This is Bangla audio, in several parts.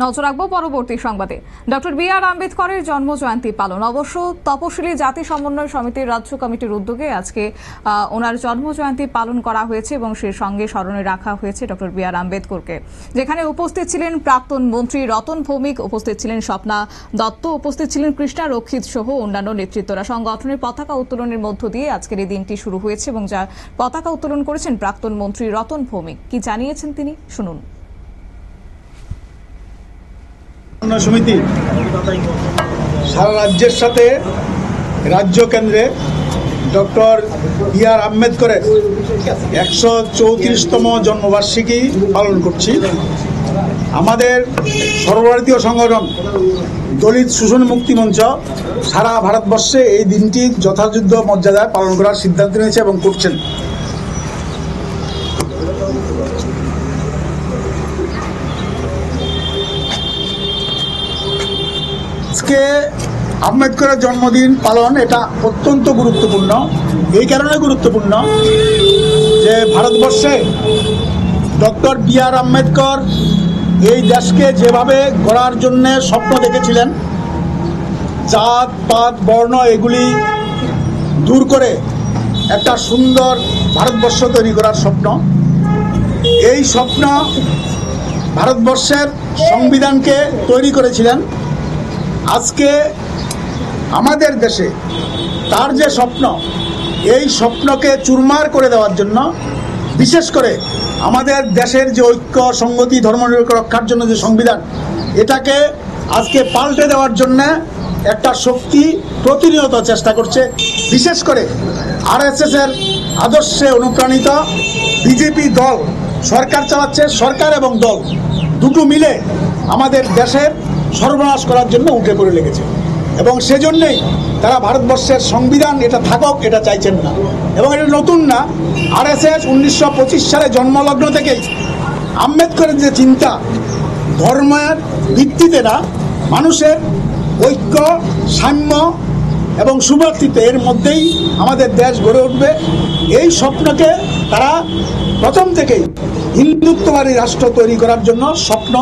নজর রাখবো পরবর্তী সংবাদে। Doctor B.R.. আম্বেদকরের জন্মজয়ন্তী পালন। অবশ্য তপশিলি জাতি সমন্বয় সমিতির রাজ্য কমিটির উদ্যোগে আজকে ওনার জন্মজয়ন্তী পালন করা হয়েছে এবং সেই সঙ্গে স্মরণে রাখা হয়েছে ডক্টর বি.আর. আম্বেদকরকে, যেখানে উপস্থিত ছিলেন প্রাক্তন মন্ত্রী রতন ভৌমিক, উপস্থিত ছিলেন স্বপ্না দত্ত, উপস্থিত ছিলেন কৃষ্ণা রক্ষিত সহ অন্যান্য নেতৃত্বরা। সংগঠনের পতাকা উত্তোলনের মধ্য দিয়ে আজকের এই দিনটি শুরু হয়েছে এবং যা পতাকা উত্তোলন করেছেন প্রাক্তন মন্ত্রী রতন ভৌমিক। কি জানিয়েছেন তিনি, শুনুন। সমিতি সারা রাজ্যের সাথে রাজ্য কেন্দ্রে ডক্টর বি.আর. আম্বেদকরের 134তম জন্মবার্ষিকী পালন করছি। আমাদের সর্বভারতীয় সংগঠন দলিত শোষণ মুক্তি মঞ্চ সারা ভারতবর্ষে এই দিনটি যথাযোগ্য মর্যাদায় পালন করার সিদ্ধান্ত নিয়েছে এবং করছেন। আজকে আম্বেদকরের জন্মদিন পালন এটা অত্যন্ত গুরুত্বপূর্ণ। এই কারণে গুরুত্বপূর্ণ যে ভারতবর্ষে ডক্টর বি.আর. আম্বেদকর এই দেশকে যেভাবে গড়ার জন্য স্বপ্ন দেখেছিলেন, জাত পাত বর্ণ এগুলি দূর করে একটা সুন্দর ভারতবর্ষ তৈরি করার স্বপ্ন, এই স্বপ্ন ভারতবর্ষের সংবিধানকে তৈরি করেছিলেন। আজকে আমাদের দেশে তার যে স্বপ্ন, এই স্বপ্নকে চুরমার করে দেওয়ার জন্য, বিশেষ করে আমাদের দেশের যে ঐক্য সংগতি ধর্মনিরপেক্ষ রক্ষার জন্য যে সংবিধান, এটাকে আজকে পাল্টে দেওয়ার জন্য একটা শক্তি প্রতিনিয়ত চেষ্টা করছে। বিশেষ করে আরএসএসের আদর্শে অনুপ্রাণিত বিজেপি দল সরকার চালাচ্ছে। সরকার এবং দল দুটো মিলে আমাদের দেশের সর্বনাশ করার জন্য উঠে পড়ে লেগেছে এবং সেজন্যই তারা ভারতবর্ষের সংবিধান এটা থাকক এটা চাইছেন না। এবং এটা নতুন না, আরএসএস 1925 সালে জন্মলগ্ন থেকেই আম্বেদকরের যে চিন্তা, ধর্মের ভিত্তিতে না, মানুষের ঐক্য সাম্য এবং সুভাতৃত্ব এর মধ্যেই আমাদের দেশ গড়ে উঠবে, এই স্বপ্নকে তারা প্রথম থেকেই হিন্দুত্ববাদী রাষ্ট্র তৈরি করার জন্য স্বপ্ন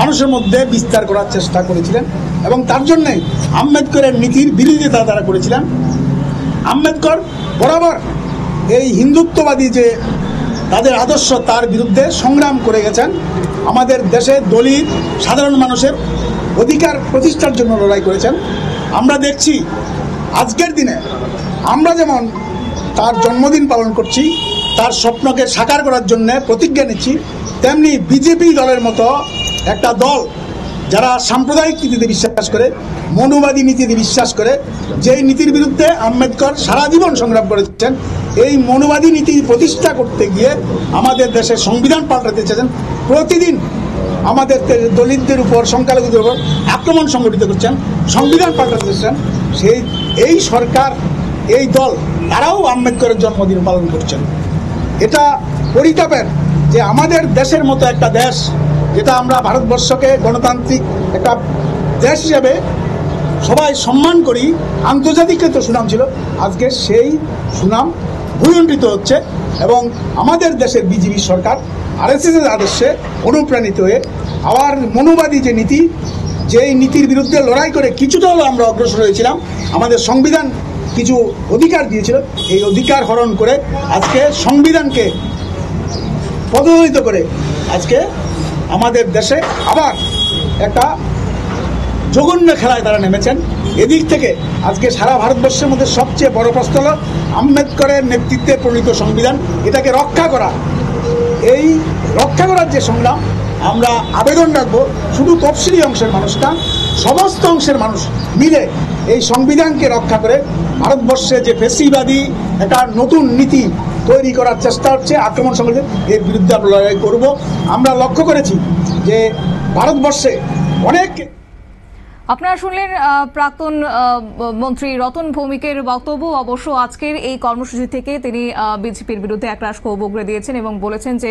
মানুষের মধ্যে বিস্তার করার চেষ্টা করেছিলেন এবং তার জন্যই আম্বেদকরের নীতির বিরোধিতা তারা করেছিলেন। আম্বেদকর বরাবর এই হিন্দুত্ববাদী যে তাদের আদর্শ তার বিরুদ্ধে সংগ্রাম করে গেছেন। আমাদের দেশে দলিত সাধারণ মানুষের অধিকার প্রতিষ্ঠার জন্য লড়াই করেছেন। আমরা দেখছি আজকের দিনে আমরা যেমন তার জন্মদিন পালন করছি, তার স্বপ্নকে সাকার করার জন্য প্রতিজ্ঞা নিচ্ছি, তেমনি বিজেপি দলের মতো একটা দল যারা সাম্প্রদায়িক নীতিতে বিশ্বাস করে, মনুবাদী নীতিতে বিশ্বাস করে, যেই নীতির বিরুদ্ধে আম্বেদকর সারা জীবন সংগ্রাম করেছেন, এই মনুবাদী নীতি প্রতিষ্ঠা করতে গিয়ে আমাদের দেশের সংবিধান পাল্টাতে চেয়েছেন। প্রতিদিন আমাদের দলিতদের উপর, সংখ্যালঘুদের উপর আক্রমণ সংগঠিত করছেন, সংবিধান পাল্টাতে চেয়েছেন। এই সরকার, এই দল, তারাও আম্বেদকরের জন্মদিন পালন করছেন। এটা পরিতাপের যে আমাদের দেশের মতো একটা দেশ, যেটা আমরা ভারতবর্ষকে গণতান্ত্রিক একটা দেশ হিসেবে সবাই সম্মান করি, আন্তর্জাতিক ক্ষেত্রে সুনাম ছিল, আজকে সেই সুনাম ভূয়ণ্ঠিত হচ্ছে এবং আমাদের দেশের বিজেপি সরকার আরএসএসের আদর্শে অনুপ্রাণিত হয়ে আবার মনুবাদী যে নীতি, যেই নীতির বিরুদ্ধে লড়াই করে কিছুটা হলেও আমরা অগ্রসর হয়েছিলাম, আমাদের সংবিধান কিছু অধিকার দিয়েছিল, এই অধিকার হরণ করে আজকে সংবিধানকে পদদলিত করে আজকে আমাদের দেশে আবার একটা জঘন্য খেলায় তারা নেমেছেন। এদিক থেকে আজকে সারা ভারতবর্ষের মধ্যে সবচেয়ে বড় প্রশ্ন হল আম্বেদকরের নেতৃত্বে প্রণীত সংবিধান, এটাকে রক্ষা করা। এই রক্ষা করার যে সংগ্রাম, আমরা আবেদন রাখবো শুধু তফসিলি অংশের মানুষ না, সমস্ত অংশের মানুষ মিলে এই সংবিধানকে রক্ষা করে ভারতবর্ষে যে ফ্যাসিবাদী একটা নতুন নীতি তৈরি করার চেষ্টা হচ্ছে, আক্রমণ সংগঠিত, এর বিরুদ্ধে আমরা লড়াই করব। আমরা লক্ষ্য করেছি যে ভারতবর্ষে অনেক। আপনারা শুনলেন প্রাক্তন মন্ত্রী রতন ভৌমিকের বক্তব্য। অবশ্য আজকের এই কর্মসূচি থেকে তিনি বিজেপির বিরুদ্ধে একরাশ ক্ষোভ উগরে দিয়েছেন এবং বলেছেন যে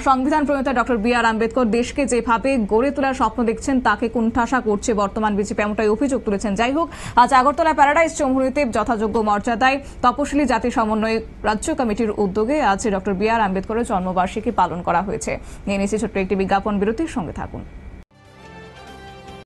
সংবিধান প্রণেতা ডক্টর বি.আর. আম্বেদকর দেশকে যেভাবে গড়ে তোলার স্বপ্ন দেখছেন তাকে কুণ্ঠাসা করছে বর্তমান বিজেপি, এমনটাই অভিযোগ তুলেছেন। যাই হোক, আজ আগরতলা প্যারাডাইস চৌমুহনীতে যথাযোগ্য মর্যাদায় তপশিলি জাতি সমন্বয় রাজ্য কমিটির উদ্যোগে আজ ডক্টর বি.আর. আম্বেদকরের জন্মবার্ষিকী পালন করা হয়েছে। নিয়ে নিচ্ছে ছোট্ট একটি বিজ্ঞাপন বিরতির, সঙ্গে থাকুন।